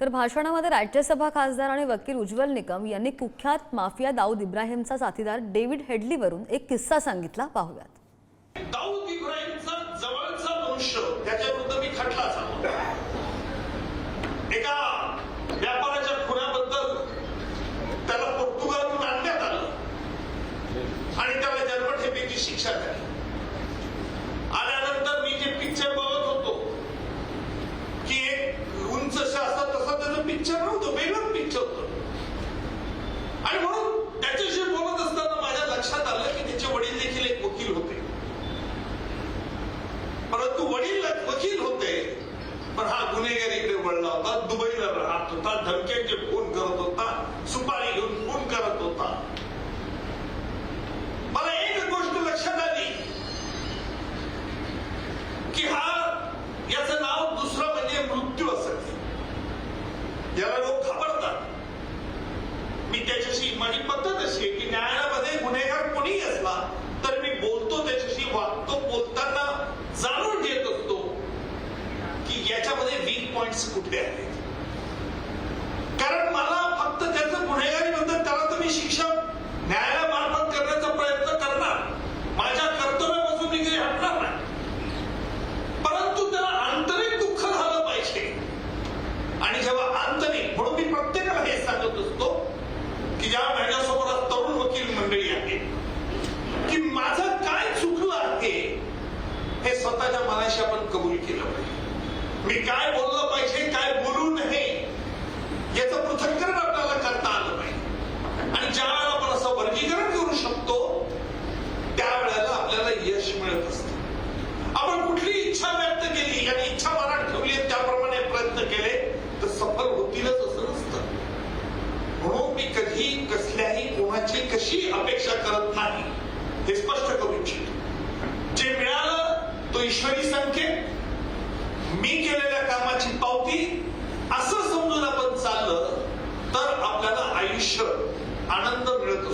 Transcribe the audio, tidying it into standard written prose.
तर भाषणामध्ये राज्यसभा खासदार आणि वकील उज्ज्वल निकम यांनी कुख्यात माफिया दाऊद इब्राहिमचा साथीदार डेव्हिड हेडलीवरून एक किस्सा सांगितला. पाहूयात. दाऊद इब्राहिमचा जवळचा मनुष्य त्याच्याविरुद्ध मी खटला चालवला. एका व्यापाराच्या खुनाबद्दल त्याला पोर्तुगालहून आणण्यात आलं आणि त्याला जन्मठेपेची शिक्षा झाली. आल्यानंतर मी जे पिक्चर बघत होतो की एक उंच असतात तसा त्याचं पिक्चर नव्हतं, वेगळंच पिक्चर होतं. आणि म्हणून त्याच्याशी बोलत असताना माझ्या लक्षात आलं की त्याचे वडील देखील एक वकील होते. परंतु वडील वकील होते पण हा गुन्हेगारीकडे वळला होता. दुबईला राहत होता, धमक्यांचे फोन करत होता, सुपारी घेऊन फोन करत होता. मला एक गोष्ट लक्षात आली की याचं नाव दुसरं म्हणजे मृत्यू असत. याला लोक घाबरतात. मी त्याच्याशी माझी पद्धत अशी आहे की न्यायालयामध्ये गुन्हेगार कोणीही असला तर मी बोलतो त्याच्याशी, वागतो. बोलताना जाणून घेत असतो की याच्यामध्ये वीक पॉइंट्स कुठे आहेत. कारण मला फक्त त्याचं गुन्हेगारीबद्दल त्याला तर मी शिक्षा न्यायालयामार्फत करण्याचा प्रयत्न करणार, माझ्या कर्तव्यापासून मी काही हटणार नाही. परंतु त्याला आंतरिक दुःख झालं पाहिजे. आणि जेव्हा आंतरिक, म्हणून मी प्रत्येकाला हे सांगत असतो की ज्या माझ्यासोबत तरुण वकील मंडळी आहे की माझं काय चुकलं आहे हे स्वतःच्या मनाशी आपण कबूल केलं पाहिजे. मी काय बोललं पाहिजे, काय बोलू नये याचं पृथक्करण आपल्याला करता आलं पाहिजे. आणि ज्या वेळेला आपण असं वर्गीकरण करू शकतो त्यावेळेला आपल्याला यश मिळत असतं. आपण कुठली इच्छा व्यक्त केली आणि इच्छा मनात ठेवली त्याप्रमाणे प्रयत्न केले तर सफल होतीलच असं नसतं. म्हणून मी कधी कसल्याही कोणाची कशी अपेक्षा करत नाही हे स्पष्ट करू इच्छितो. जे मिळालं तो ईश्वरी संकेत, मी केलेल्या कामाची पावती असं समजून आपण चाललं तर आपल्याला आयुष्य आनंद मिळत असतो.